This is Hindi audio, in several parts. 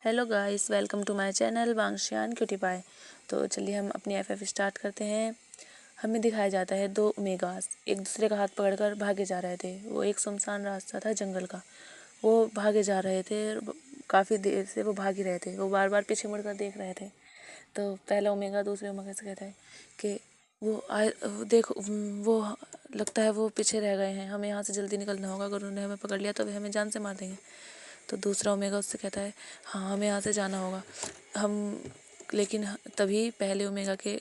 Hello guys, welcome to my channel Wangxian cutie pie. तो चलिए हम अपनी एफएफ स्टार्ट करते हैं। हमें दिखाया जाता है दो ओमेगास एक दूसरे का हाथ पकड़कर भागे जा रहे थे। वो एक सुनसान रास्ता था जंगल का। वो भागे जा रहे थे, काफ़ी देर से वो भाग ही रहे थे। वो बार बार पीछे मुड़कर देख रहे थे। तो पहला ओमेगा दूसरे ओमेगा से कहता है कि देखो, वो लगता है वो पीछे रह गए हैं, हमें यहाँ से जल्दी निकलना होगा। अगर उन्होंने हमें पकड़ लिया तो वे हमें जान से मार देंगे। तो दूसरा ओमेगा उससे कहता है हाँ, हमें यहाँ से जाना होगा हम। लेकिन तभी पहले ओमेगा के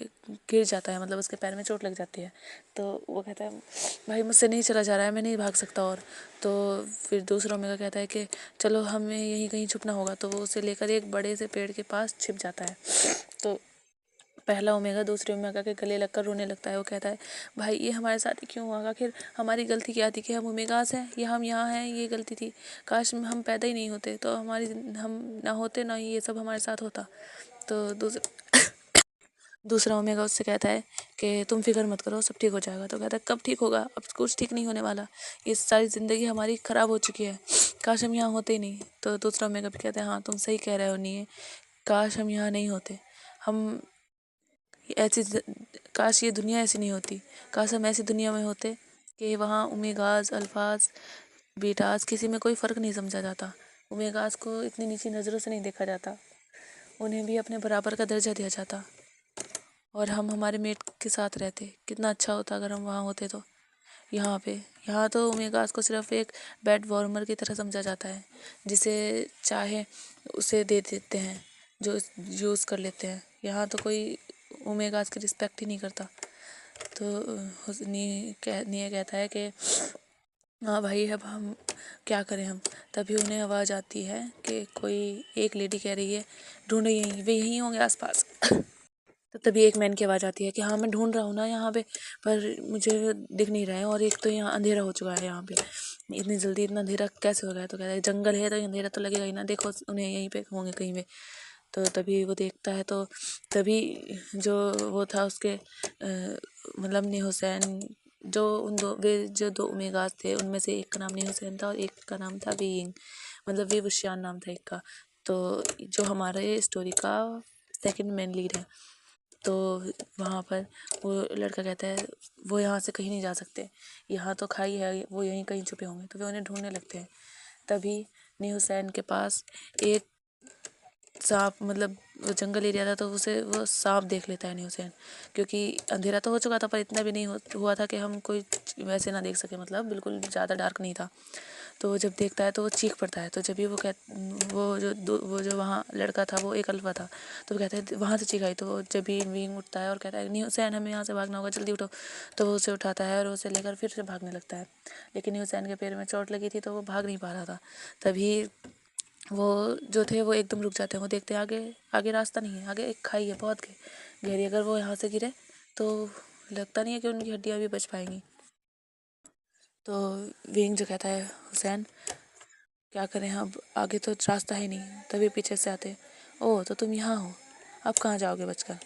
गिर जाता है, मतलब उसके पैर में चोट लग जाती है। तो वो कहता है भाई मुझसे नहीं चला जा रहा है, मैं नहीं भाग सकता। और तो फिर दूसरा ओमेगा कहता है कि चलो हमें यहीं कहीं छुपना होगा। तो वो उसे लेकर एक बड़े से पेड़ के पास छिप जाता है। तो पहला ओमेगा दूसरे ओमेगा के गले लगकर रोने लगता है। वो कहता है भाई ये हमारे साथ ही क्यों हुआ? आखिर हमारी गलती क्या थी कि हम ओमेगास हैं या हम यहाँ हैं? ये गलती थी। काश हम पैदा ही नहीं होते तो हम ना होते, ना ये सब हमारे साथ होता। तो दूसरा ओमेगा उससे कहता है कि तुम फिक्र मत करो, सब ठीक हो जाएगा। तो कहता है कब ठीक होगा? अब कुछ ठीक नहीं होने वाला। ये सारी ज़िंदगी हमारी ख़राब हो चुकी है, काश हम यहाँ होते ही नहीं। तो दूसरा ओमेगा भी कहता है हाँ तुम सही कह रहे हो नहीं, काश हम यहाँ नहीं होते। हम ऐसी काश ये दुनिया ऐसी नहीं होती। काश हम ऐसी दुनिया में होते कि वहाँ ओमेगास, अल्फास, बीटास किसी में कोई फ़र्क नहीं समझा जाता। ओमेगास को इतनी नीची नज़रों से नहीं देखा जाता, उन्हें भी अपने बराबर का दर्जा दिया जाता और हम हमारे मेट के साथ रहते। कितना अच्छा होता अगर हम वहाँ होते। तो यहाँ तो ओमेगास को सिर्फ एक बेड वार्मर की तरह समझा जाता है, जिसे चाहे उसे दे देते हैं, जो यूज़ कर लेते हैं। यहाँ तो कोई ओमेगास की रिस्पेक्ट ही नहीं करता। तो निया कहता है कि हाँ भाई अब हम क्या करें हम। तभी उन्हें आवाज़ आती है कि कोई एक लेडी कह रही है ढूंढो, यहीं वे यहीं होंगे आसपास। तो तभी एक मैन की आवाज़ आती है कि हाँ मैं ढूंढ रहा हूँ ना यहाँ पे, पर मुझे दिख नहीं रहा है। और एक तो यहाँ अंधेरा हो चुका है, यहाँ पे इतनी जल्दी इतना अंधेरा कैसे हो गया? तो कहता है जंगल है तो अंधेरा तो लगेगा ही ना, देखो उन्हें यहीं पे होंगे कहीं पे। तो तभी वो देखता है तो तभी जो वो था उसके मतलब नी हुसैन, जो उन दो वे जो दो ओमेगास थे उनमें से एक का नाम नी हुसैन था और एक का नाम था वीइंग, मतलब वी वुशियान नाम था एक का। तो जो हमारे स्टोरी का सेकंड मेन लीड है। तो वहाँ पर वो लड़का कहता है वो यहाँ से कहीं नहीं जा सकते, यहाँ तो खाई है, वो यहीं कहीं छुपे होंगे। तो वे उन्हें ढूंढने लगते हैं। तभी नी हुसैन के पास एक सांप, मतलब वो जंगल एरिया था तो उसे वो सांप देख लेता है नी हुसैन, क्योंकि अंधेरा तो हो चुका था पर इतना भी नहीं हुआ था कि हम कोई वैसे ना देख सके, मतलब बिल्कुल ज़्यादा डार्क नहीं था। तो वो जब देखता है तो वो चीख पड़ता है। तो जब भी वो जो वहाँ लड़का था वो एक अल्फा था। तो वो कहता है वहाँ से चीख आई। तो वो जब भी विंग उठता है और कहता है नी हुसैन हमें यहाँ से भागना होगा, जल्दी उठो। तो वो उसे उठाता है और उसे लेकर फिर से भागने लगता है। लेकिन नी हुसैन के पैर में चोट लगी थी तो वो भाग नहीं पा रहा था। तभी वो जो थे वो एकदम रुक जाते हैं। वो देखते हैं आगे आगे रास्ता नहीं है, आगे एक खाई है बहुत गहरी। अगर वो यहाँ से गिरे तो लगता नहीं है कि उनकी हड्डियाँ भी बच पाएंगी। तो विंग जो कहता है हुसैन क्या करें, अब आगे तो रास्ता ही नहीं। तभी पीछे से आते ओह तो तुम यहाँ हो, अब कहाँ जाओगे बचकर?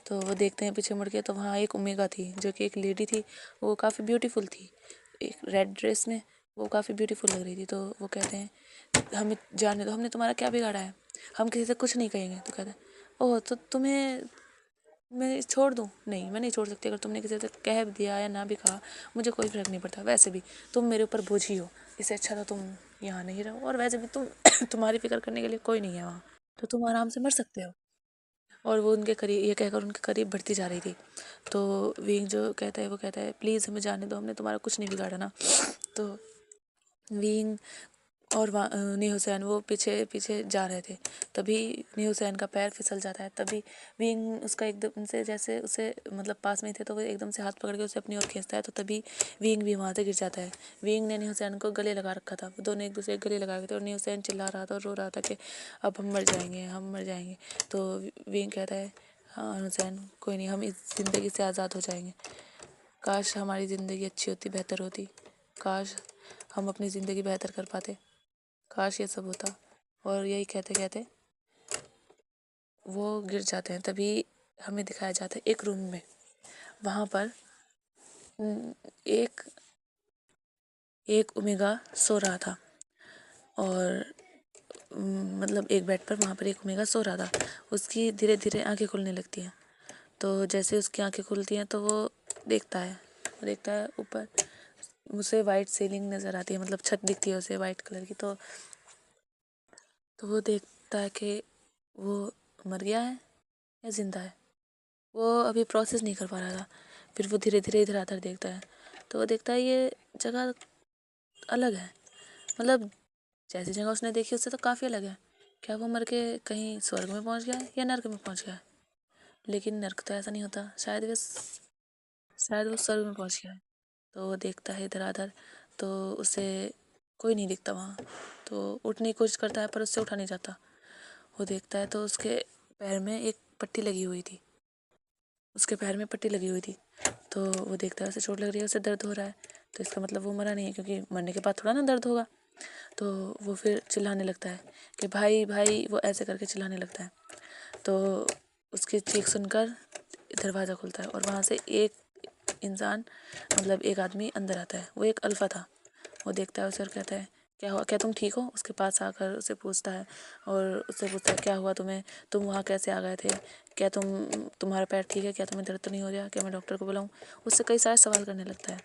तो वो देखते हैं पीछे मुड़ के तो वहाँ एक ओमेगा थी जो कि एक लेडी थी। वो काफ़ी ब्यूटीफुल थी, एक रेड ड्रेस में। वो काफ़ी ब्यूटीफुल लग रही थी। तो वो कहते हैं हमें जाने दो, हमने तुम्हारा क्या बिगाड़ा है, हम किसी से कुछ नहीं कहेंगे। तो कहते हैं ओह तो तुम्हें मैं छोड़ दूँ? नहीं, मैं नहीं छोड़ सकती। अगर तुमने किसी से कह भी दिया या ना भी कहा मुझे कोई फ़र्क नहीं पड़ता। वैसे भी तुम मेरे ऊपर बोझ ही हो, इससे अच्छा तो तुम यहाँ नहीं रहो। और वैसे भी तुम्हारी फिक्र करने के लिए कोई नहीं है वहाँ, तो तुम आराम से मर सकते हो। और वो उनके करीब ये कहकर उनके करीब बढ़ती जा रही थी। तो विंग जो कहता है वो कहता है प्लीज़ हमें जाने दो, हमने तुम्हारा कुछ नहीं बिगाड़ा ना। तो विंग और नी हुसैन वो पीछे पीछे जा रहे थे। तभी नी हुसैन का पैर फिसल जाता है। तभी विंग उसका एकदम से जैसे उसे मतलब पास में ही थे तो वो एकदम से हाथ पकड़ के उसे अपनी ओर खींचता है। तो तभी विंग भी वहाँ से गिर जाता है। विंग ने नी हुसैन को गले लगा रखा था, वो दोनों एक दूसरे के गले लगा रखे थे। और नी हुसैन चिल्ला रहा था और रो रहा था कि अब हम मर जाएंगे, हम मर जाएंगे। तो विंग कहता है हाँ हुसैन कोई नहीं, हम इस ज़िंदगी से आज़ाद हो जाएंगे। काश हमारी ज़िंदगी अच्छी होती, बेहतर होती। काश हम अपनी ज़िंदगी बेहतर कर पाते। काश ये सब होता। और यही कहते कहते वो गिर जाते हैं। तभी हमें दिखाया जाता है एक रूम में, वहाँ पर एक एक ओमेगा सो रहा था। और मतलब एक बेड पर वहाँ पर एक ओमेगा सो रहा था। उसकी धीरे धीरे आंखें खुलने लगती हैं। तो जैसे उसकी आंखें खुलती हैं तो वो देखता है ऊपर उसे वाइट सीलिंग नज़र आती है, मतलब छत दिखती है उसे वाइट कलर की। तो वो देखता है कि वो मर गया है या ज़िंदा है। वो अभी प्रोसेस नहीं कर पा रहा था। फिर वो धीरे धीरे इधर आकर देखता है, तो वो देखता है ये जगह अलग है, मतलब जैसी जगह उसने देखी उससे तो काफ़ी अलग है। क्या वो मर के कहीं स्वर्ग में पहुंच गया है या नर्क में पहुंच गया है? लेकिन नर्क तो ऐसा नहीं होता, शायद वो स्वर्ग में पहुंच गया है। तो वो देखता है इधर आधर, तो उसे कोई नहीं दिखता वहाँ। तो उठने की कोशिश करता है पर उससे उठा नहीं जाता। वो देखता है तो उसके पैर में एक पट्टी लगी हुई थी, तो वो देखता है उसे चोट लग रही है, उसे दर्द हो रहा है। तो इसका मतलब वो मरा नहीं है, क्योंकि मरने के बाद थोड़ा ना दर्द होगा। तो वो फिर चिल्लाने लगता है कि भाई भाई, वो ऐसे करके चिल्लाने लगता है। तो उसकी चीख सुनकर दरवाज़ा खुलता है और वहाँ से एक इंसान, मतलब एक आदमी अंदर आता है। वो एक अल्फ़ा था। वो देखता है उसे और कहता है क्या हुआ, क्या तुम ठीक हो? उसके पास आकर उसे पूछता है और उससे पूछता है क्या हुआ तुम्हें, तुम वहाँ कैसे आ गए थे, क्या तुम्हारा पैर ठीक है, क्या तुम्हें दर्द तो नहीं हो रहा, क्या मैं डॉक्टर को बुलाऊँ? उससे कई सारे सवाल करने लगता है।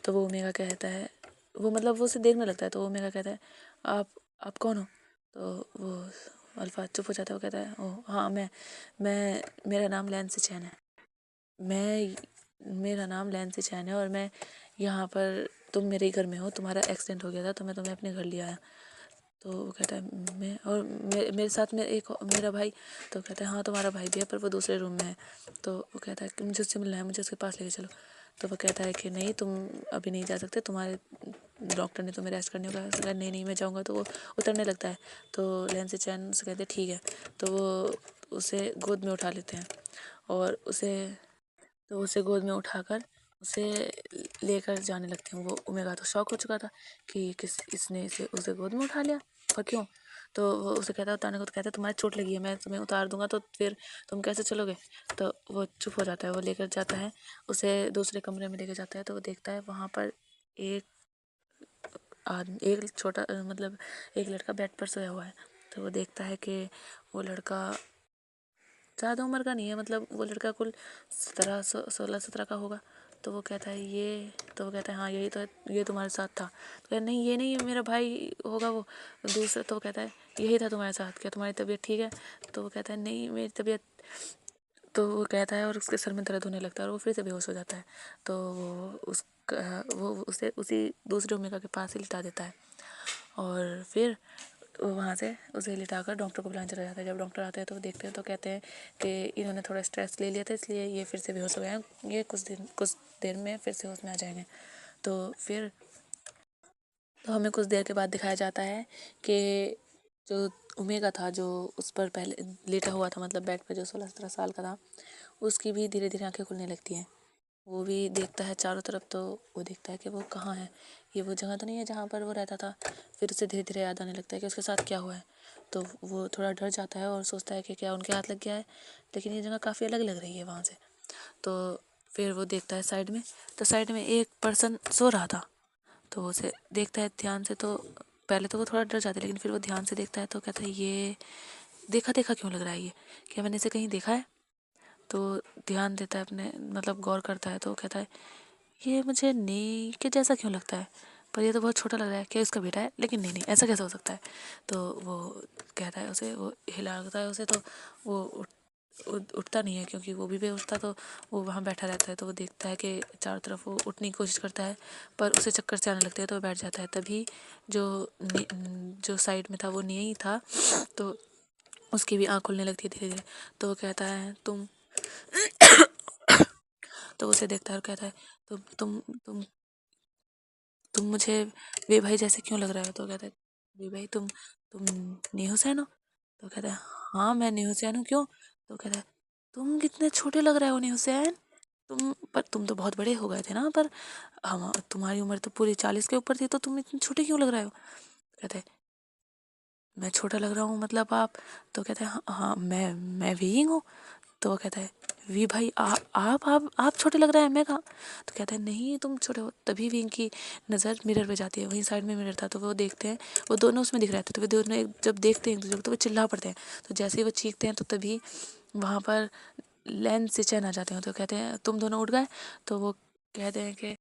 तो वो ओमेगा कहता है, वो उसे देखने लगता है। तो ओमेगा कहता है आप आप कौन हो? तो वो अल्फ़ा चुप हो जाता है। वो कहता है ओह हाँ, मैं मेरा नाम लैंसी चैन है। मैं मेरा नाम लैंसी चैन है और मैं यहाँ पर, तुम मेरे ही घर में हो, तुम्हारा एक्सीडेंट हो गया था तो मैं तुम्हें अपने घर ले आया। तो वो कहता है मेरे साथ में एक मेरा भाई। तो कहता है हाँ, तुम्हारा भाई भी है पर वो दूसरे रूम में है। तो वो कहता है कि मुझे उससे मिलना है, मुझे उसके पास लेके चलो। तो वो कहता है कि नहीं, तुम अभी नहीं जा सकते, तुम्हारे डॉक्टर ने तुम्हें रेस्ट करने को कहा। तो नहीं नहीं, मैं जाऊँगा। तो वो उतरने लगता है। तो लैंसी चैन से कहते ठीक है। तो वो उसे गोद में उठा लेते हैं और उसे गोद में उठाकर उसे लेकर जाने लगते हैं। वो ओमेगा तो शॉक हो चुका था कि इसने उसे गोद में उठा लिया, और क्यों? तो वो उसे कहता है उतारने को। तो कहता है तुम्हारी चोट लगी है, मैं तुम्हें उतार दूंगा तो फिर तुम कैसे चलोगे? तो वो चुप हो जाता है। वो लेकर जाता है, उसे दूसरे कमरे में लेकर जाता है। तो वो देखता है वहाँ पर एक आदमी, एक छोटा मतलब एक लड़का बेड पर सोया हुआ है। तो वो देखता है कि वो लड़का ज़्यादा उम्र का नहीं है, मतलब वो लड़का कुल 16 17 का होगा। तो वो कहता है हाँ यही तो है, ये तुम्हारे साथ था? तो कहता नहीं, ये नहीं मेरा भाई होगा वो दूसरा। तो वो कहता है यही था तुम्हारे साथ, क्या तुम्हारी तबीयत ठीक है? तो वो कहता है नहीं, मेरी तबीयत। तो वो कहता है और उसके सर में दर्द होने लगता है और वो फिर से बेहोश हो जाता है। तो वो उसे उसी दूसरे ओमेगा के पास ही लिटा देता है और फिर वो वहाँ से उसे लिटाकर डॉक्टर को बुलाने चला जाता है। जब डॉक्टर आते हैं तो वो देखते हैं तो कहते हैं कि इन्होंने थोड़ा स्ट्रेस ले लिया था, इसलिए ये फिर से बेहोश हो गए हैं, ये कुछ देर में फिर से होश में आ जाएंगे। फिर हमें कुछ देर के बाद दिखाया जाता है कि जो ओमेगा था, जो उस पर पहले लेटा हुआ था, मतलब बेड पर, जो 16 17 साल का था, उसकी भी धीरे धीरे आंखें खुलने लगती हैं। वो भी देखता है चारों तरफ। तो वो देखता है कि वो कहाँ है, ये वो जगह तो नहीं है जहाँ पर वो रहता था। फिर उसे धीरे धीरे याद आने लगता है कि उसके साथ क्या हुआ है। तो वो थोड़ा डर जाता है और सोचता है कि क्या उनके हाथ लग गया है, लेकिन ये जगह काफ़ी अलग लग रही है वहाँ से। तो फिर वो देखता है साइड में, तो साइड में एक पर्सन सो रहा था। तो वो उसे देखता है ध्यान से। तो पहले तो वो थोड़ा डर जाता है, लेकिन फिर वो ध्यान से देखता है तो कहता है ये देखा देखा क्यों लग रहा है, ये क्या मैंने इसे कहीं देखा है? तो ध्यान देता है अपने, मतलब गौर करता है। तो वो कहता है ये मुझे नी के जैसा क्यों लगता है, पर ये तो बहुत छोटा लग रहा है, क्या इसका बेटा है? लेकिन नहीं नहीं, ऐसा कैसे हो सकता है? तो वो कहता है उसे, वो हिलाता है उसे। तो वो उठता नहीं है, क्योंकि वो भी बेहोश तो वो वहाँ बैठा रहता है। तो वो देखता है कि चारों तरफ वो उठने की कोशिश करता है पर उसे चक्कर से आने लगते हैं, तो वो बैठ जाता है। तभी जो जो साइड में था वो नहीं था, तो उसकी भी आँख खुलने लगती है धीरे धीरे। तो वो कहता है तो उसे देखता है और कहता है तुम तुम तुम तुम मुझे वे भाई जैसे क्यों लग रहा है? तो कहता है वे भाई, तुम न्यू सैन हो? तो कहता है हाँ मैं न्यू सैन हूँ, क्यों? तो कहता है तुम कितने छोटे लग रहे हो न्यू सैन, तुम तो बहुत बड़े हो गए थे ना, पर हम तुम्हारी उम्र तो पूरी 40 के ऊपर थी, तो तुम इतने छोटे क्यों लग रहे हो? कहते हैं मैं छोटा लग रहा हूँ मतलब आप? तो कहते हैं हाँ हाँ मैं भी ही हूँ। तो वो कहता है वी भाई आप छोटे लग रहे हैं, मैं कहाँ। तो कहता है नहीं तुम छोटे हो। तभी विंग की नज़र मिरर पे जाती है, वहीं साइड में मिरर था, तो वो देखते हैं, वो दोनों उसमें दिख रहे थे, तो वो दोनों जब देखते हैं एक दूसरे को तो वो चिल्ला पड़ते हैं। तो जैसे ही वो चीखते हैं तो तभी वहाँ पर लेंस से चैन आ जाते हैं। तो कहते हैं तुम दोनों उठ गए। तो वो कहते हैं कि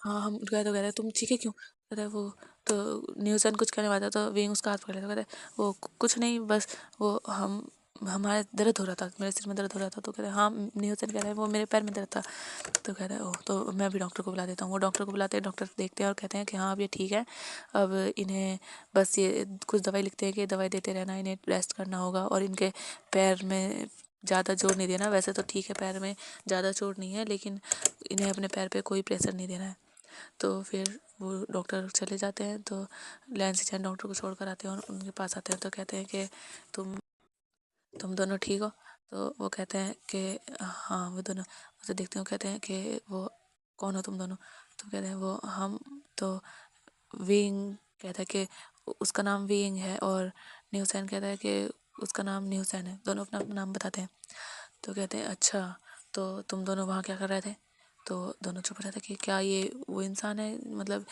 हाँ हम उठ गए। तो कहते हैं तुम चीखे क्यों। कहता है वो, तो न्यूसन कुछ कहने वाला था तो विंग उसका हाथ पकड़ लेता। कहता है वो कुछ नहीं, बस वो हम हमारे दर्द हो रहा था, मेरे सिर में दर्द हो रहा था। तो कहते हैं हाँ, न्यूसन कह रहा है वो मेरे पैर में दर्द था। तो कहता है ओह, तो मैं अभी डॉक्टर को बुला देता हूँ। वो डॉक्टर को बुलाते हैं, डॉक्टर देखते हैं और कहते हैं कि हाँ अब ये ठीक है, अब इन्हें बस ये कुछ दवाई लिखते हैं कि दवाई देते रहना, इन्हें रेस्ट करना होगा और इनके पैर में ज़्यादा जोर नहीं देना। वैसे तो ठीक है, पैर में ज़्यादा चोट नहीं है, लेकिन इन्हें अपने पैर पे कोई प्रेशर नहीं देना है। तो फिर वो डॉक्टर चले जाते हैं। तो लैंसी चैन डॉक्टर को छोड़ कर आते हैं और उनके पास आते हैं। तो कहते हैं कि तुम दोनों ठीक हो। तो वो कहते हैं कि हाँ, वो दोनों उसे देखते हो, कहते हैं कि वो कौन हो तुम दोनों। तो कहते हैं वो हम तो विंग कहता है कि उसका नाम विंग है और न्यूसैन कहता है कि उसका नाम न्यूसैन है। दोनों अपना अपना नाम बताते हैं। तो कहते हैं अच्छा, तो तुम दोनों वहाँ क्या कर रहे थे। तो दोनों चुप रहे थे कि क्या ये वो इंसान है, मतलब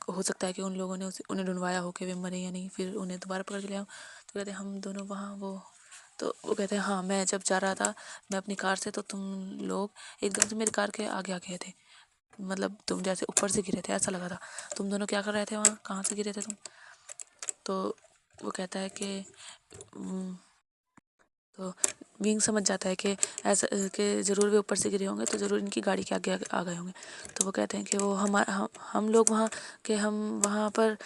हो सकता है कि उन लोगों ने उन्हें ढूंढवाया हो कि वे मरे या नहीं, फिर उन्हें दोबारा पकड़ के ले आओ। तो कहते हैं हम दोनों वहाँ वो। तो वो कहते हैं हाँ, मैं जब जा रहा था मैं अपनी कार से, तो तुम लोग एकदम से मेरी कार के आगे आ गए थे, मतलब तुम जैसे ऊपर से गिरे थे ऐसा लगा था। तुम दोनों क्या कर रहे थे वहाँ, कहाँ से गिरे थे तुम। तो वो कहता है कि तो विंग समझ जाता है कि ऐसा कि ज़रूर वे ऊपर से गिरे होंगे, तो ज़रूर इनकी गाड़ी के आगे आ गए होंगे। तो वो कहते हैं कि वो हम लोग वहाँ के हम वहाँ पर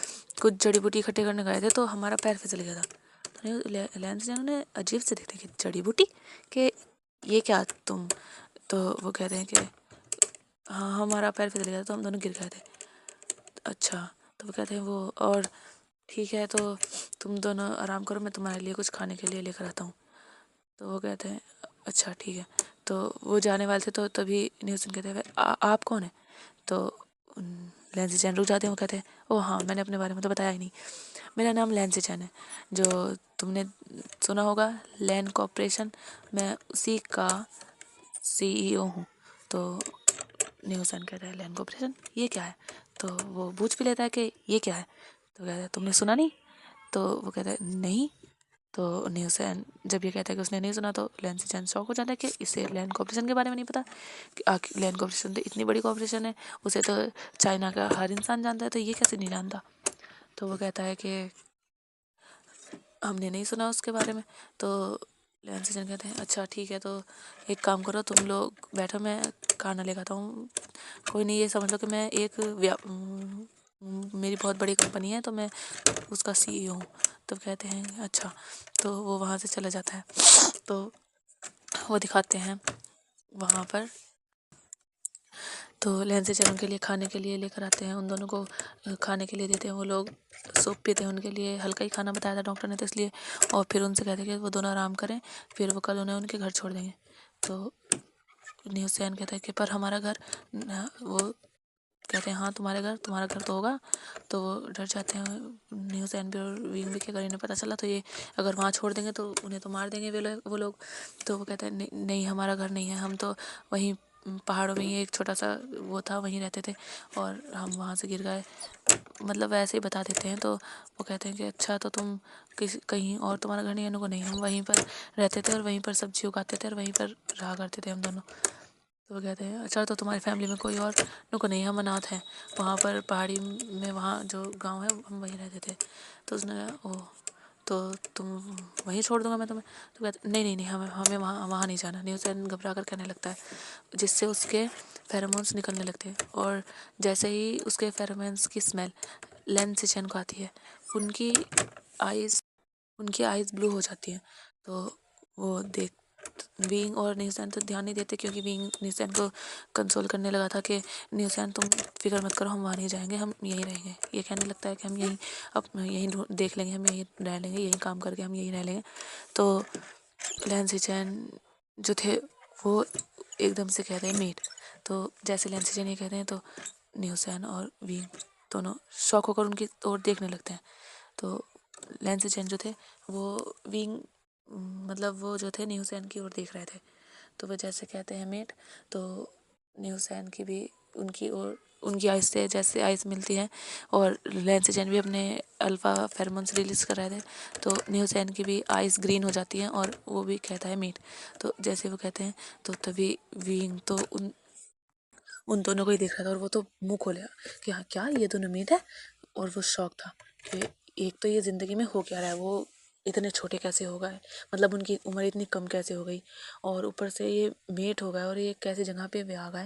कुछ जड़ी बूटी इकट्ठे करने गए थे, तो हमारा पैर फिसल गया था। तो लैंस ने उन्हें अजीब से देखते हैं कि जड़ी बूटी कि ये क्या तुम। तो वो कहते हैं कि हाँ हमारा पैर फिसल गया था, तो हम दोनों गिर गए थे। अच्छा, तो वो कहते हैं वो और ठीक है, तो तुम दोनों आराम करो, मैं तुम्हारे लिए कुछ खाने के लिए लेकर आता हूँ। तो वो कहते हैं अच्छा ठीक है। तो वो जाने वाले थे, तो तभी न्यूसन कहते हैं आप कौन है। तो लैंसी चैन रुक जाते हैं। वो कहते हैं ओ हाँ, मैंने अपने बारे में तो बताया ही नहीं, मेरा नाम लैंसी चैन है, जो तुमने सुना होगा लैंड कॉर्पोरेशन, मैं उसी का CEO हूँ। तो न्यूसन कहता है लैंड कॉर्पोरेशन ये क्या है। तो वो पूछ भी लेता है कि ये क्या है। तो कहता है तुमने सुना नहीं। तो वो कहता है नहीं। तो न्यूसन जब ये कहता है कि उसने नहीं सुना, तो लैंसी चैन शॉक हो जाता है कि इसे लैंड कॉर्पोरेशन के बारे में नहीं पता कि लैंड कॉर्पोरेशन तो इतनी बड़ी कॉर्पोरेशन है, उसे तो चाइना का हर इंसान जानता है, तो ये कैसे नहीं जानता। तो वो कहता है कि हमने नहीं सुना उसके बारे में। तो लैंसी चैन कहते हैं अच्छा ठीक है, तो एक काम करो, तुम लोग बैठो, मैं खाना लेकर आता हूँ। कोई नहीं, ये समझ लो कि मैं एक मेरी बहुत बड़ी कंपनी है, तो मैं उसका CEO हूँ। तो कहते हैं अच्छा। तो वो वहाँ से चला जाता है। तो वो दिखाते हैं वहाँ पर, तो लैंसी चैन के लिए खाने के लिए लेकर आते हैं, उन दोनों को खाने के लिए देते हैं। वो लोग सूप पीते हैं, उनके लिए हल्का ही खाना बताया था डॉक्टर ने, तो इसलिए। और फिर उनसे कहते हैं कि वो दोनों आराम करें, फिर वो कल उन्हें उनके घर छोड़ देंगे। तो न्यूसैन कहता है कि पर हमारा घर वो कहते हैं हाँ तुम्हारा घर तो होगा। तो वो डर जाते हैं न्यूसैन भी और विंग भी कि अगर इन्हें पता चला तो ये अगर वहाँ छोड़ देंगे तो उन्हें तो मार देंगे वो लोग। तो वो कहते हैं नहीं नहीं, हमारा घर नहीं है, हम तो वहीं पहाड़ों में ही एक छोटा सा वो था, वहीं रहते थे और हम वहाँ से गिर गए, मतलब वैसे ही बता देते हैं। तो वो कहते हैं कि अच्छा, तो तुम किसी कहीं और तुम्हारा घर नहीं है। उनको नहीं, हम वहीं पर रहते थे और वहीं पर सब्जी उगाते थे और वहीं पर रहा करते थे हम दोनों। तो वो कहते हैं अच्छा, तो तुम्हारी फैमिली में कोई और। उनको नहीं, हम अनाथ हैं, वहाँ पर पहाड़ी में वहाँ जो गांव है हम वहीं रहते थे। तो उसने कहा ओह, तो तुम वहीं छोड़ दूंगा मैं तुम्हें। तो कहते नहीं नहीं नहीं, हमें हमें वहाँ वहाँ नहीं जाना। न्यूज़लैंड घबरा कर कहने लगता है, जिससे उसके फेरोमोन्स निकलने लगते हैं। और जैसे ही उसके फेरोमोन्स की स्मेल लैंसी चैन को आती है, उनकी आइज़ उनकी आइज़ ब्लू हो जाती हैं। तो वो देख विंग और न्यूसैन तो ध्यान नहीं देते, क्योंकि विंग न्यूसैन को कंसोल करने लगा था कि न्यूसैन तुम फिक्र मत करो, हम वहाँ नहीं जाएंगे, हम यहीं रहेंगे। ये कहने लगता है कि हम यहीं अब यहीं देख लेंगे, हम यहीं रह लेंगे, यहीं काम करके हम यहीं रह लेंगे। तो लैंसी चैन जो थे वो एकदम से कहते हैं मीट। तो जैसे लैंसी चैन ये कहते हैं, तो न्यूसैन और विंग दोनों शौक होकर उनकी ओर देखने लगते हैं। तो लैंसी चैन जो थे वो विंग मतलब वो जो थे न्यूसैन की ओर देख रहे थे। तो वो जैसे कहते हैं मेट, तो न्यूसैन की भी उनकी आइस से जैसे आइस मिलती है, और लैंसचैन भी अपने अल्फ़ा फेरोमोन्स रिलीज़ कर रहे थे, तो न्यूसैन की भी आइस ग्रीन हो जाती हैं और वो भी कहता है मीट। तो जैसे वो कहते हैं तो तभी विंग तो उन दोनों को ही देख रहा था, और वो तो मुंह खोलेगा कि हाँ क्या ये दोनों मीट है। और वो शौक था कि एक तो ये ज़िंदगी में हो क्या रहा है, वो इतने छोटे कैसे हो गए, मतलब उनकी उम्र इतनी कम कैसे हो गई, और ऊपर से ये मेट हो गए, और ये कैसी जगह पे वे आ गए।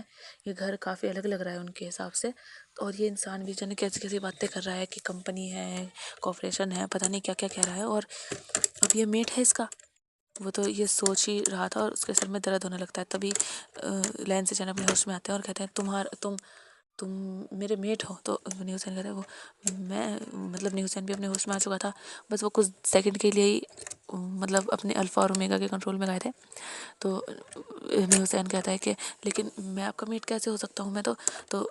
ये घर काफ़ी अलग लग रहा है उनके हिसाब से, और ये इंसान भी जाने कैसी कैसी बातें कर रहा है कि कंपनी है, कॉर्पोरेशन है, पता नहीं क्या क्या कह रहा है, और अब ये मेट है इसका। वो तो ये सोच ही रहा था और उसके सर में दर्द होने लगता है। तभी लैंसचैन अपने होश में आते हैं और कहते हैं तुम मेरे मेट हो। तो न्यूसैन कहता है वो मैं मतलब न्यूसैन भी अपने होश में आ चुका था, बस वो कुछ सेकंड के लिए ही मतलब अपने अल्फ़ा और ओमेगा के कंट्रोल में गए थे। तो न्यूसैन कहता है कि लेकिन मैं आपका मेट कैसे हो सकता हूँ, मैं तो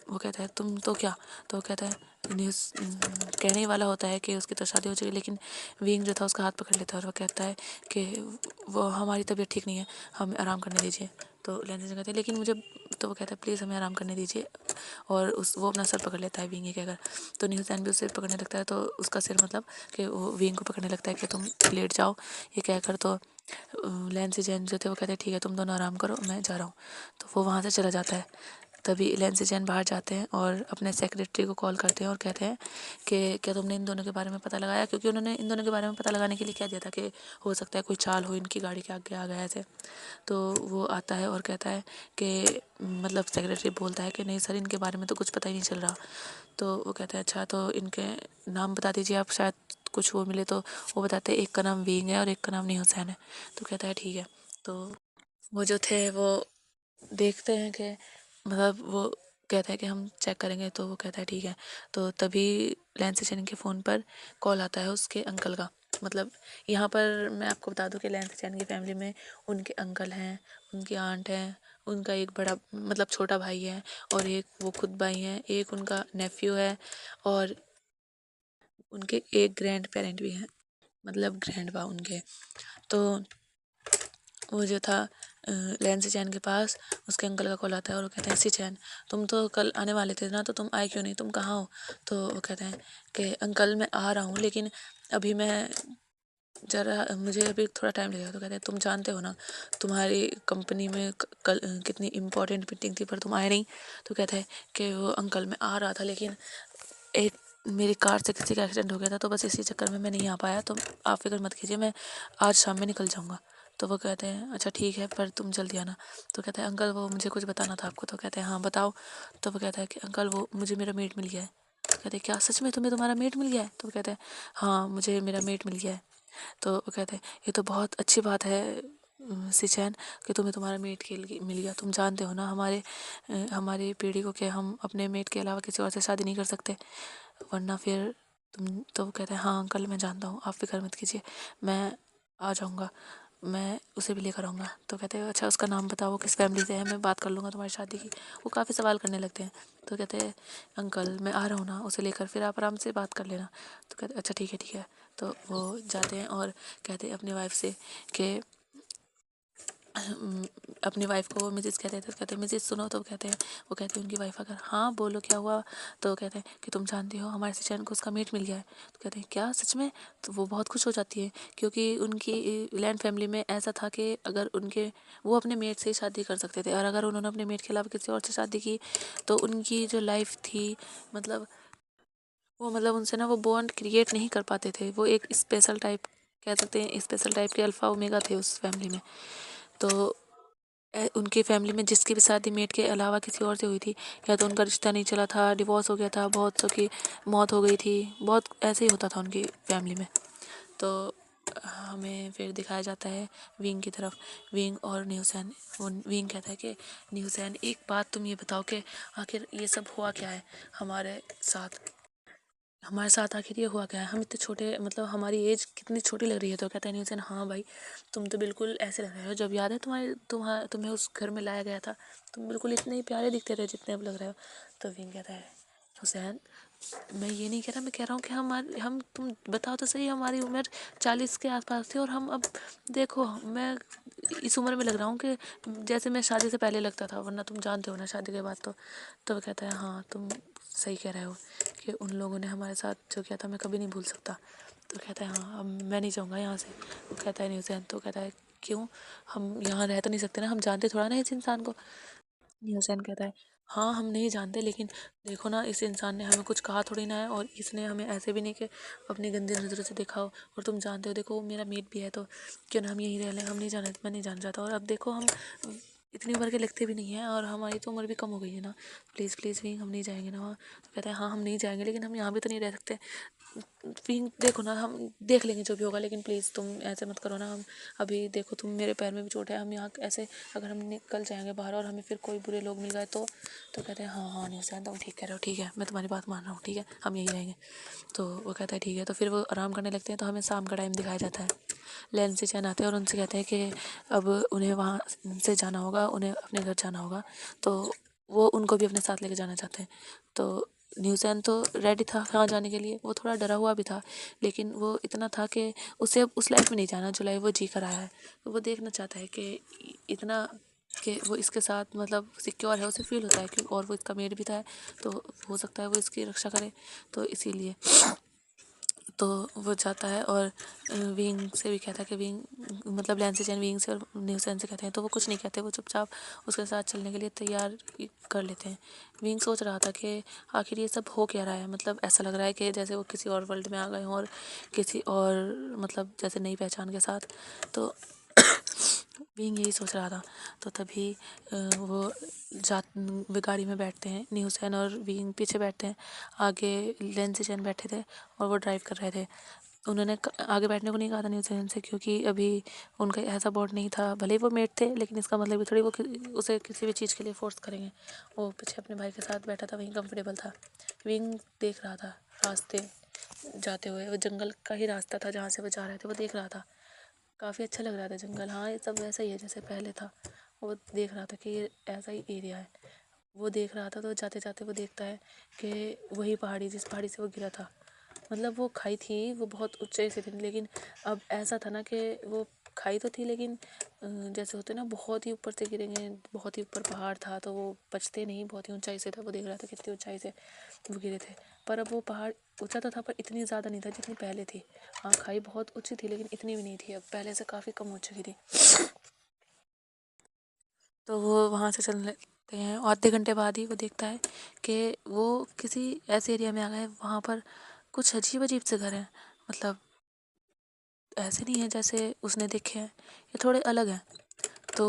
वो कहता है तुम तो क्या। तो वो कहता है न्यूज़ कहने ही वाला होता है कि उसकी तो शादी हो चुकी है, लेकिन विंग जो था उसका हाथ पकड़ लेता है और वो कहता है कि वो हमारी तबीयत ठीक नहीं है, हमें आराम करने दीजिए। तो लैंसचैन कहते हैं लेकिन मुझे, तो वो कहता है प्लीज़ हमें आराम करने दीजिए, और वो अपना सर पकड़ लेता है विंग ये कहकर। तो न्यूसैन भी उसे पकड़ने लगता है, तो उसका सिर मतलब कि वो विंग को पकड़ने लगता है कि तुम लेट जाओ ये कहकर। तो लैंसचैन जो थे वो कहते हैं ठीक है तुम दोनों आराम करो, मैं जा रहा हूँ। तो वो वहाँ से चला जाता है। तभी लैंसचैन बाहर जाते हैं और अपने सेक्रेटरी को कॉल करते हैं और कहते हैं कि क्या तुमने इन दोनों के बारे में पता लगाया, क्योंकि उन्होंने इन दोनों के बारे में पता लगाने के लिए क्या दिया था कि हो सकता है कोई चाल हो इनकी गाड़ी के आगे आ गया ऐसे। तो वो आता है और कहता है कि मतलब सेक्रेटरी बोलता है कि नहीं सर इनके बारे में तो कुछ पता ही नहीं चल रहा। तो वो कहता है अच्छा तो इनके नाम बता दीजिए आप, शायद कुछ वो मिले। तो वो बताते हैं एक का नाम विंग है और एक का नाम न्यूसैन है। तो कहता है ठीक है। तो वो जो थे वो देखते हैं कि मतलब वो कहता है कि हम चेक करेंगे, तो वो कहता है ठीक है। तो तभी लैंसचैन के फ़ोन पर कॉल आता है उसके अंकल का। मतलब यहाँ पर मैं आपको बता दूं कि लैंसचैन की फैमिली में उनके अंकल हैं, उनकी आंट है, उनका एक बड़ा मतलब छोटा भाई है, और एक वो खुद भाई हैं, एक उनका नेफ्यू है, और उनके एक ग्रैंड पेरेंट भी हैं, मतलब ग्रैंड बा उनके। तो वो जो था लैंसचैन के पास उसके अंकल का कॉल आता है और वो कहते हैं सिचैन तुम तो कल आने वाले थे ना, तो तुम आए क्यों नहीं, तुम कहाँ हो। तो वो कहते हैं कि अंकल मैं आ रहा हूँ, लेकिन अभी मैं ज़रा मुझे अभी थोड़ा टाइम लगेगा। तो कहते हैं तुम जानते हो ना तुम्हारी कंपनी में कल कितनी इम्पोर्टेंट मीटिंग थी पर तुम आए नहीं। तो कहते हैं कि वो अंकल मैं आ रहा था, लेकिन एक मेरी कार से किसी का एक्सीडेंट हो गया था, तो बस इसी चक्कर में मैं नहीं आ पाया। तो आप फिक्र मत कीजिए, मैं आज शाम में निकल जाऊँगा। तो वो कहते हैं अच्छा ठीक है पर तुम जल्दी आना। तो कहते हैं अंकल वो मुझे कुछ बताना था आपको। तो कहते हैं हाँ बताओ। तो वो कहता है कि अंकल वो मुझे मेरा मेट मिल गया है। तो कहते हैं क्या सच में तुम्हें तुम्हारा मेट मिल गया है। तो वो कहते हैं हाँ मुझे मेरा मेट मिल गया है। तो वो कहते हैं ये तो बहुत अच्छी बात है सिचैन कि तुम्हें तुम्हारा मेट मिल गया। तुम जानते हो ना हमारी पीढ़ी को कि हम अपने मेट के अलावा किसी और से शादी नहीं कर सकते, वरना फिर तुम। तो वो कहते हैं हाँ अंकल मैं जानता हूँ, आप फिक्र मत कीजिए, मैं आ जाऊँगा, मैं उसे भी लेकर आऊँगा। तो कहते हैं अच्छा उसका नाम बताओ, किस फैमिली से है, मैं बात कर लूँगा तुम्हारी शादी की। वो काफ़ी सवाल करने लगते हैं। तो कहते हैं अंकल मैं आ रहा हूँ ना उसे लेकर, फिर आप आराम से बात कर लेना। तो कहते अच्छा ठीक है ठीक है। तो वो जाते हैं और कहते हैं अपनी वाइफ से कि अपनी वाइफ को वो मिसेज कहते थे। तो कहते हैं मिसेज सुनो। तो वो कहते हैं उनकी वाइफ अगर हाँ बोलो क्या हुआ। तो कहते हैं कि तुम जानती हो हमारे सिचैन को उसका मीट मिल गया है। तो कहते हैं क्या सच में। तो वो बहुत खुश हो जाती है, क्योंकि उनकी लैंड फैमिली में ऐसा था कि अगर उनके वो अपने मेट से ही शादी कर सकते थे, और अगर उन्होंने अपने मेट के अलावा किसी और से शादी की तो उनकी जो लाइफ थी मतलब वो मतलब उनसे ना वो बॉन्ड क्रिएट नहीं कर पाते थे। वो एक स्पेशल टाइप कह सकते हैं, स्पेशल टाइप के अल्फ़ा ओमेगा थे उस फैमिली में। तो उनकी फैमिली में जिसकी भी शादी मेट के अलावा किसी और से हुई थी, या तो उनका रिश्ता नहीं चला था, डिवोर्स हो गया था, बहुत सौ की मौत हो गई थी, बहुत ऐसे ही होता था उनकी फैमिली में। तो हमें फिर दिखाया जाता है विंग की तरफ, विंग और न्यूसैन। वो विंग कहता है कि न्यूसैन एक बात तुम ये बताओ कि आखिर ये सब हुआ क्या है हमारे साथ आखिर ये हुआ क्या है, हम इतने छोटे मतलब हमारी एज कितनी छोटी लग रही है। तो कहता है न्यूटन हाँ भाई तुम तो बिल्कुल ऐसे लग रहे हो, जब याद है तुम्हें उस घर में लाया गया था तुम बिल्कुल इतने ही प्यारे दिखते थे जितने अब लग रहे हो। तो विंग कहता है हुसैन मैं ये नहीं कह रहा, मैं कह रहा हूँ कि हम तुम बताओ तो सही, हमारी उम्र 40 के आसपास थी और हम अब देखो, मैं इस उम्र में लग रहा हूँ कि जैसे मैं शादी से पहले लगता था, वरना तुम जानते हो ना शादी के बाद तो वो कहता है हाँ तुम सही कह रहे हो कि उन लोगों ने हमारे साथ जो किया था मैं कभी नहीं भूल सकता। तो कहता है हाँ अब मैं नहीं जाऊँगा यहाँ से। वो कहता है न्यूज़ीलैंड। तो कहता है क्यों, हम यहाँ रह तो नहीं सकते ना, हम जानते थोड़ा ना इस इंसान को। न्यूज़ीलैंड कहता है हाँ हम नहीं जानते, लेकिन देखो ना इस इंसान ने हमें कुछ कहा थोड़ी ना है, और इसने हमें ऐसे भी नहीं कि अपनी गंदी नज़रों से देखा हो, और तुम जानते हो देखो वो मेरा मेट भी है, तो क्यों ना हम यहीं रह लें, हम नहीं जाना, मैं नहीं जाना चाहता। और अब देखो हम इतनी उम्र के लगते भी नहीं हैं और हमारी तो उम्र भी कम हो गई है ना, प्लीज़ प्लीज़ भी हम नहीं जाएंगे ना वहाँ। तो कहता है हाँ हम नहीं जाएंगे, लेकिन हम यहाँ भी तो नहीं रह सकते। फिर देखो ना हम देख लेंगे जो भी होगा, लेकिन प्लीज़ तुम ऐसे मत करो ना, हम अभी देखो तुम मेरे पैर में भी चोट है, हम यहाँ ऐसे अगर हम निकल जाएंगे बाहर और हमें फिर कोई बुरे लोग मिल गए तो कहते हैं हाँ हाँ न्यूज़ीलैंड तुम ठीक कह रहे हो, ठीक है मैं तुम्हारी बात मान रहा हूँ, ठीक है हम यहीं रहेंगे। तो वो कहता है ठीक है। तो फिर वो आराम करने लगते हैं, तो हमें शाम का टाइम दिखाया जाता है। लेन से चैन आते हैं और उनसे कहते हैं कि अब उन्हें वहाँ से जाना होगा, उन्हें अपने घर जाना होगा, तो वो उनको भी अपने साथ लेके जाना चाहते हैं। तो न्यूज़ीलैंड तो रेडी था वहाँ जाने के लिए, वो थोड़ा डरा हुआ भी था, लेकिन वो इतना था कि उसे अब उस लाइफ में नहीं जाना जो लाइफ वो जी कर आया है। तो वो देखना चाहता है कि इतना कि वो इसके साथ मतलब सिक्योर है, उसे फील होता है कि और वो इसका मेड भी था, तो हो सकता है वो इसकी रक्षा करे, तो इसीलिए तो वो जाता है। और विंग से भी कहता है कि विंग मतलब लैन से चैन विंग से और न्यूज़ीलैंड से कहते हैं, तो वो कुछ नहीं कहते, वो चुपचाप उसके साथ चलने के लिए तैयार कर लेते हैं। विंग सोच रहा था कि आखिर ये सब हो क्या रहा है, मतलब ऐसा लग रहा है कि जैसे वो किसी और वर्ल्ड में आ गए हों और किसी और मतलब जैसे नई पहचान के साथ। तो विंग यही सोच रहा था। तो तभी वो वे गाड़ी में बैठते हैं, न्यूज़ीलैंड और विंग पीछे बैठते हैं, आगे लेंसी चैन बैठे थे और वो ड्राइव कर रहे थे। उन्होंने आगे बैठने को नहीं कहा था न्यूज़ीलैंड से, क्योंकि अभी उनका ऐसा बॉन्ड नहीं था, भले ही वो मेट थे, लेकिन इसका मतलब भी थोड़ी वो उसे किसी भी चीज़ के लिए फोर्स करेंगे। वो पीछे अपने भाई के साथ बैठा था, वहीं कंफर्टेबल था। विंग देख रहा था रास्ते जाते हुए, वो जंगल का ही रास्ता था जहाँ से वो जा रहे थे, वो देख रहा था, काफ़ी अच्छा लग रहा था जंगल। हाँ ये सब वैसा ही है जैसे पहले था। वो देख रहा था कि ये ऐसा ही एरिया है। वो देख रहा था, तो जाते जाते वो देखता है कि वही पहाड़ी जिस पहाड़ी से वो गिरा था, मतलब वो खाई थी, वो बहुत ऊंचाई से थी, लेकिन अब ऐसा था ना कि वो खाई तो थी, लेकिन जैसे होते ना बहुत ही ऊपर से गिरेंगे, बहुत ही ऊपर पहाड़ था, तो वो बचते नहीं, बहुत ही ऊंचाई से था। वो देख रहा था कितनी ऊंचाई से वो गिरे थे, पर अब वो पहाड़ ऊंचा तो था पर इतनी ज़्यादा नहीं था जितनी पहले थी। हाँ खाई बहुत ऊंची थी, लेकिन इतनी भी नहीं थी, अब पहले से काफ़ी कम हो चुकी थी। तो वो वहाँ से चलने लगते हैं, और आधे घंटे बाद ही वो देखता है कि वो किसी ऐसे एरिया में आ गए, वहाँ पर कुछ अजीब अजीब से घर हैं, मतलब ऐसे नहीं है जैसे उसने देखे हैं, ये थोड़े अलग हैं। तो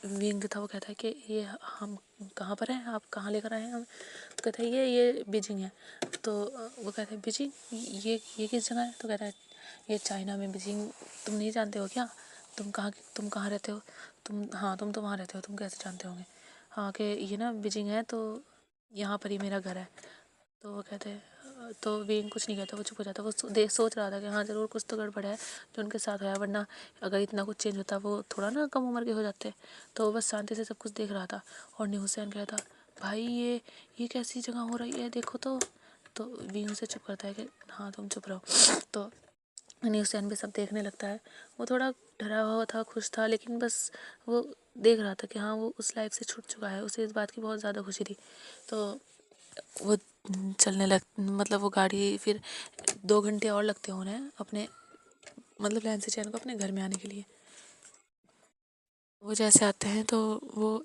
विंग था, वो कहता है कि ये हम कहाँ पर हैं, आप कहाँ लेकर आए हैं हम। तो कहता है ये बीजिंग है। तो वो कहता है बीजिंग, ये किस जगह है। तो कहता है ये चाइना में बीजिंग, तुम नहीं जानते हो क्या, तुम कहाँ रहते हो, हाँ तुम तो वहाँ रहते हो, तुम कैसे जानते होंगे। हाँ कि ये ना बीजिंग है, तो यहाँ पर ही मेरा घर है। तो वो कहते हैं तो विंग कुछ नहीं कहता, वो चुप हो जाता। वो सोच रहा था कि हाँ ज़रूर कुछ तो गड़बड़ है जो उनके साथ हुआ, वरना अगर इतना कुछ चेंज होता वो थोड़ा ना कम उम्र के हो जाते। तो वो बस शांति से सब कुछ देख रहा था। और न्यूज़ीलैंड कहता भाई ये कैसी जगह हो रही है देखो तो विंग से चुप करता है कि हाँ तुम चुप रहो। तो न्यूज़ीलैंड भी सब देखने लगता है। वो थोड़ा डरा हुआ था, खुश था, लेकिन बस वो देख रहा था कि हाँ वो उस लाइफ से छूट चुका है, उसे इस बात की बहुत ज़्यादा खुशी थी। तो वो चलने लग मतलब वो गाड़ी फिर 2 घंटे और लगते हैं उन्हें अपने मतलब लैंसी चैन को अपने घर में आने के लिए। वो जैसे आते हैं तो वो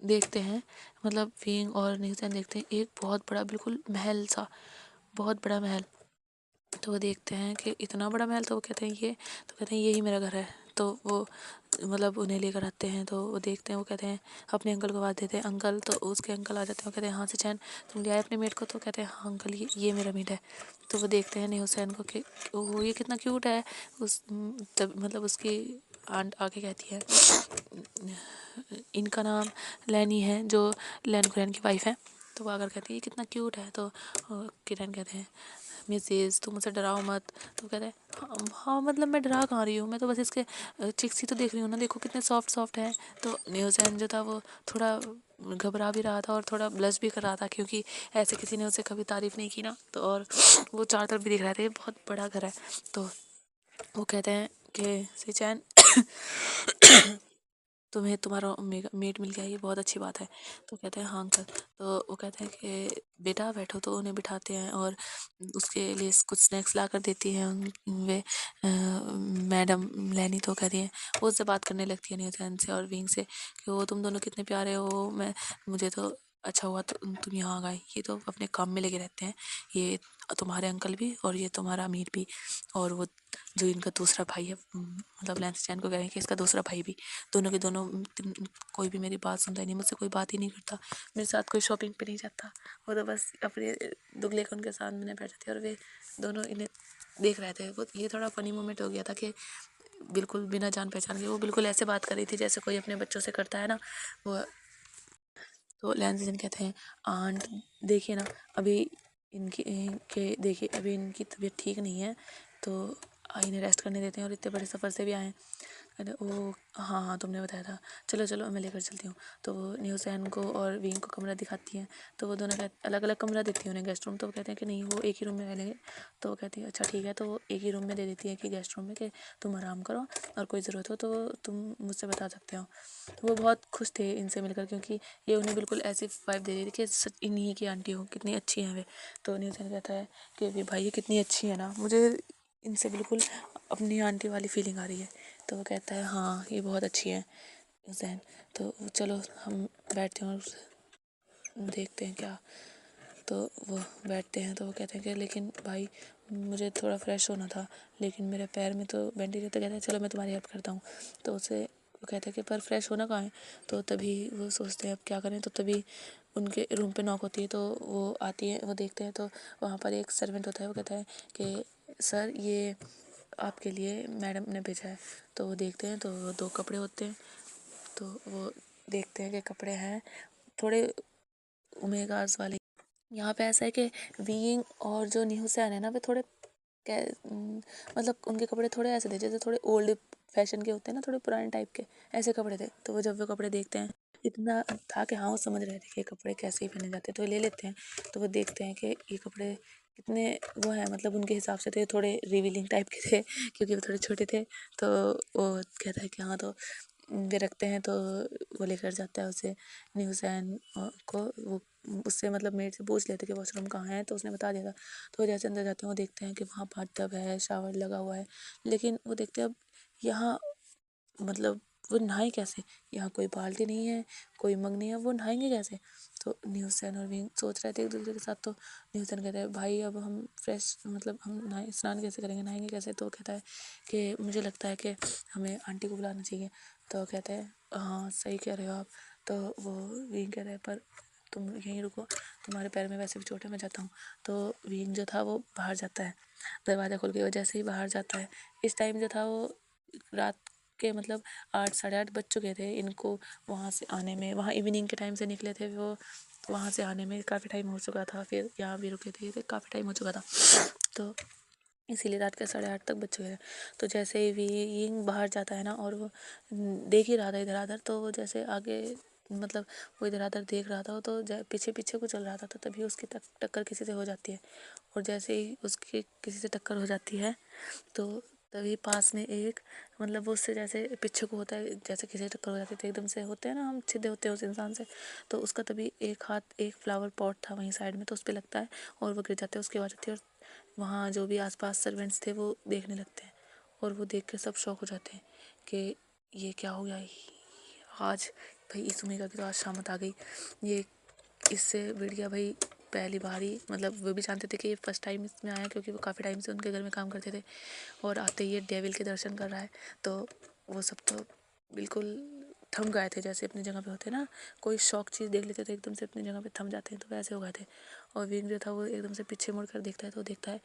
देखते हैं, मतलब विंग और न्यूज़ीलैंड देखते हैं एक बहुत बड़ा बिल्कुल महल सा, बहुत बड़ा महल। तो वो देखते हैं कि इतना बड़ा महल, तो वो कहते हैं तो कहते हैं यही मेरा घर है। तो वो मतलब उन्हें लेकर आते हैं, तो वो देखते हैं, वो कहते हैं अपने अंकल को आवाज़ देते हैं अंकल, तो उसके अंकल आ जाते हैं। वो कहते हैं हाँ सचैन तुम ले आए अपने मेट को। तो कहते हैं हाँ अंकल ये मेरा मेट है। तो वो देखते हैं न्यूज़ीलैंड को कि ओह ये कितना क्यूट है। तब मतलब उसकी आंट आके कहती है इनका नाम लैनी है, जो लैन कुरैन की वाइफ है। तो वो आकर कहती है ये कितना क्यूट है। तो किरण कहते हैं मिसेज तुम मुझसे डराओ मत। तो कहते हैं हाँ हाँ, मतलब मैं डरा कहाँ रही हूँ, मैं तो बस इसके चिक्स ही तो देख रही हूँ ना, देखो कितने सॉफ्ट सॉफ्ट हैं। तो न्यूज़ैन जो था वो थोड़ा घबरा भी रहा था और थोड़ा ब्लश भी कर रहा था, क्योंकि ऐसे किसी ने उसे कभी तारीफ़ नहीं की ना। तो और वो चारों तरफ भी दिख रहा था, ये बहुत बड़ा घर है। तो वो कहते हैं कि सिचैन तुम्हें तुम्हारा मेट मिल गया, ये बहुत अच्छी बात है। तो कहते हैं हाँ अंकल। तो वो कहते हैं कि बेटा बैठो। तो उन्हें बिठाते हैं और उसके लिए कुछ स्नैक्स ला कर देती हैं वे मैडम लैनी। तो कहती हैं, वो उससे बात करने लगती है न्यूज़ैन से और विंग से कि वो तुम दोनों कितने प्यारे हो, मैं मुझे तो अच्छा हुआ तो तुम यहाँ आ गए, ये तो अपने काम में लगे रहते हैं, ये तुम्हारे अंकल भी और ये तुम्हारा अमीर भी, और वो जो इनका दूसरा भाई है, मतलब लैंस चैन को कह रहे हैं कि इसका दूसरा भाई भी, दोनों के दोनों कोई भी मेरी बात सुनता ही नहीं, मुझसे कोई बात ही नहीं करता, मेरे साथ कोई शॉपिंग पे नहीं जाता, वो तो बस अपने दुगले के उनके सामने बैठे थे और वे दोनों इन्हें देख रहे थे। वो ये थोड़ा फनी मोमेंट हो गया था कि बिल्कुल बिना जान पहचान के वो बिल्कुल ऐसे बात कर रही थी जैसे कोई अपने बच्चों से करता है ना वो। तो लैंसजन कहते हैं आंट देखिए ना, अभी इनकी देखिए अभी इनकी तबीयत ठीक नहीं है, तो इन्हें रेस्ट करने देते हैं, और इतने बड़े सफ़र से भी आए हैं। कहते ओ हाँ हाँ तुमने बताया था, चलो चलो मैं लेकर चलती हूँ। तो वो न्यूज़ैन को और विंग को कमरा दिखाती हैं। तो वो दोनों अलग अलग कमरा देती हैं उन्हें, गेस्ट रूम। तो वो कहते हैं कि नहीं वो एक ही रूम में रह लेंगे। तो वो कहती है अच्छा ठीक है। तो वो एक ही रूम में दे देती है कि गेस्ट रूम में, कि तुम आराम करो और कोई ज़रूरत हो तो तुम मुझसे बता सकते हो। तो वो बहुत खुश थे इनसे मिलकर, क्योंकि ये उन्हें बिल्कुल ऐसी वाइब दे रही थी कि सच इन्हीं की आंटी हो, कितनी अच्छी हैं वे। तो न्यूज़ैन कहता है कि वे भाई ये कितनी अच्छी है ना, मुझे इनसे बिल्कुल अपनी आंटी वाली फीलिंग आ रही है। तो वो कहता है हाँ ये बहुत अच्छी है न्यूज़ैन। तो चलो हम बैठते हैं और देखते हैं क्या। तो वो बैठते हैं। तो वो कहते हैं कि लेकिन भाई मुझे थोड़ा फ्रेश होना था, लेकिन मेरे पैर में तो बैंडेज है। तो कहते हैं चलो मैं तुम्हारी हेल्प करता हूँ। तो उसे वो कहते हैं कि पर फ्रेश होना कहाँ है। तो तभी वो सोचते हैं अब क्या करें। तो तभी उनके रूम पे नॉक होती है। तो वो आती है, वो देखते हैं तो वहाँ पर एक सर्वेंट होता है। वो कहता है कि सर ये आपके लिए मैडम ने भेजा है। तो वो देखते हैं तो 2 कपड़े होते हैं। तो वो देखते हैं कि कपड़े हैं थोड़े ओमेगास वाले। यहाँ पे ऐसा है कि विंग और जो न्यूज़ैन है ना, वे थोड़े मतलब उनके कपड़े थोड़े ऐसे थे जैसे थोड़े ओल्ड फैशन के होते हैं ना, थोड़े पुराने टाइप के ऐसे कपड़े थे। तो वो जब वो कपड़े देखते हैं, इतना था कि हाँ वो समझ रहे थे कि ये कपड़े कैसे ही पहने जाते हैं, तो ले लेते हैं। तो वो देखते हैं कि ये कपड़े कितने वो हैं, मतलब उनके हिसाब से थे, थोड़े रिवीलिंग टाइप के थे क्योंकि वो थोड़े छोटे थे। तो वो कहता है कि हाँ, तो वे रखते हैं। तो वो लेकर जाता है उसे न्यूज़ैन को। वो उससे मतलब मेड से पूछ लेते कि वॉशरूम कहाँ है, तो उसने बता दिया था। तो जैसे अंदर जाते हैं वो देखते हैं कि वहाँ बाथटब है, शावर लगा हुआ है। लेकिन वो देखते हैं अब यहाँ मतलब वो नहाए कैसे, यहाँ कोई बाल्टी नहीं है, कोई मग नहीं है, वो नहाएंगे कैसे। तो न्यूज़ैन और विंग सोच रहे थे एक दूसरे के साथ। तो न्यूज़ैन कहता है भाई अब हम फ्रेश मतलब हम नहाए स्नान कैसे करेंगे, नहाएंगे कैसे। तो कहता है कि मुझे लगता है कि हमें आंटी को बुलाना चाहिए। तो कहते हैं हाँ सही कह रहे हो आप। तो वो विंग कहता है पर तुम यहीं रुको, तुम्हारे पैर में वैसे भी चोट है, मैं जाता हूँ। तो विंग जो था वो बाहर जाता है, दरवाज़ा खोल के वो जैसे ही बाहर जाता है, इस टाइम जो था वो रात के मतलब 8 साढ़े 8 बज चुके थे इनको वहाँ से आने में। वहाँ इवनिंग के टाइम से निकले थे वो, वहाँ से आने में काफ़ी टाइम हो चुका था। फिर यहाँ भी रुके थे तो काफ़ी टाइम हो चुका था। तो इसीलिए रात के 8:30 तक बज चुके थे। तो जैसे ही विंग बाहर जाता है ना, और वो देख ही रहा था इधर उधर, तो वो जैसे आगे मतलब वो इधर उधर देख रहा था, तो पीछे पीछे को चल रहा था। तो तभी उसकी टक्कर किसी से हो जाती है। और जैसे ही उसकी किसी से टक्कर हो जाती है, तो तभी पास में एक मतलब वो उससे जैसे पीछे को होता है, जैसे किसी से टक्कर हो जाती है तो एकदम से होते हैं ना, हम सीधे होते हैं उस इंसान से। तो उसका तभी एक हाथ एक फ्लावर पॉट था वहीं साइड में, तो उस पर लगता है और वो गिर जाते हैं, उसकी आवाज़ होती है। और वहाँ जो भी आसपास सर्वेंट्स थे वो देखने लगते हैं, और वो देख के सब शॉक हो जाते हैं कि ये क्या हो गया आज। भाई इस उम्मीद की तो आज शामत आ गई। ये इससे बढ़िया भाई पहली बार ही मतलब वो भी जानते थे कि ये फर्स्ट टाइम इसमें आया, क्योंकि वो काफ़ी टाइम से उनके घर में काम करते थे, और आते ही ये डेविल के दर्शन कर रहा है। तो वो सब तो बिल्कुल थम गए थे, जैसे अपनी जगह पे होते ना, कोई शौक चीज़ देख लेते तो एकदम से अपनी जगह पे थम जाते हैं, तो वैसे हो गए थे। और विंग जो था वो एकदम से पीछे मुड़ कर देखता है, तो देखता है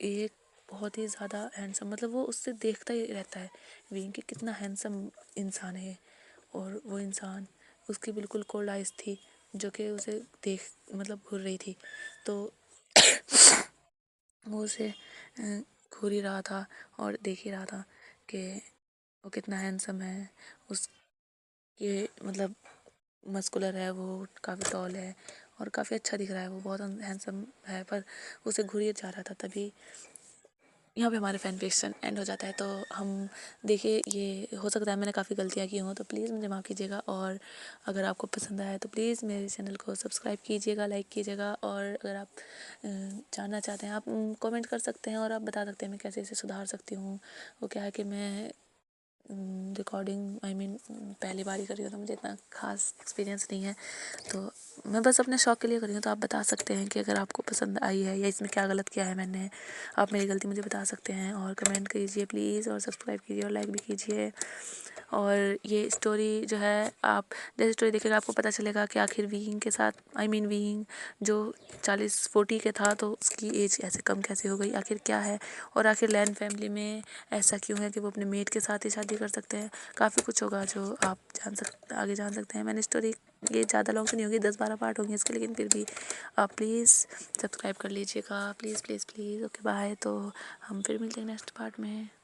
एक बहुत ही ज़्यादा हैंडसम, मतलब वो उससे देखता ही रहता है विंग कि कितना हैंडसम इंसान है। और वो इंसान उसकी बिल्कुल कोल्ड आइज थी, जो कि उसे देख मतलब घूर रही थी। तो वो उसे घूर ही रहा था और देख ही रहा था कि वो कितना हैंडसम है। उसके मतलब मस्कुलर है, वो काफ़ी टॉल है और काफ़ी अच्छा दिख रहा है, वो बहुत हैंडसम है, पर उसे घूर ही जा रहा था। तभी यहाँ पे हमारा फैन फिक्शन एंड हो जाता है। तो हम देखिए, ये हो सकता है मैंने काफ़ी गलतियाँ की हों, तो प्लीज़ मुझे माफ़ कीजिएगा। और अगर आपको पसंद आया तो प्लीज़ मेरे चैनल को सब्सक्राइब कीजिएगा, लाइक कीजिएगा। और अगर आप जानना चाहते हैं, आप कमेंट कर सकते हैं और आप बता सकते हैं मैं कैसे इसे सुधार सकती हूँ। वो क्या है कि मैं रिकॉर्डिंग पहली बार ही कर रही हूँ, तो मुझे इतना ख़ास एक्सपीरियंस नहीं है, तो मैं बस अपने शौक़ के लिए कर रही हूँ। तो आप बता सकते हैं कि अगर आपको पसंद आई है या इसमें क्या गलत किया है मैंने, आप मेरी गलती मुझे बता सकते हैं। और कमेंट कीजिए प्लीज़, और सब्सक्राइब कीजिए और लाइक भी कीजिए। और ये स्टोरी जो है, आप जैसे स्टोरी देखिएगा आपको पता चलेगा कि आखिर वीइंग के साथ वीइंग जो 40 के था, तो उसकी एज ऐसे कम कैसे हो गई, आखिर क्या है। और आखिर लैन फैमिली में ऐसा क्यों है कि वो अपने मेट के साथ ही शादी कर सकते हैं। काफ़ी कुछ होगा जो आप आगे जान सकते हैं। मैंने स्टोरी, ये ज़्यादा लॉन्ग तो नहीं होगी, 10-12 पार्ट होंगे इसके, लेकिन फिर भी आप प्लीज़ सब्सक्राइब कर लीजिएगा, please please please. Okay bye. तो हम फिर मिलते हैं नेक्स्ट पार्ट में।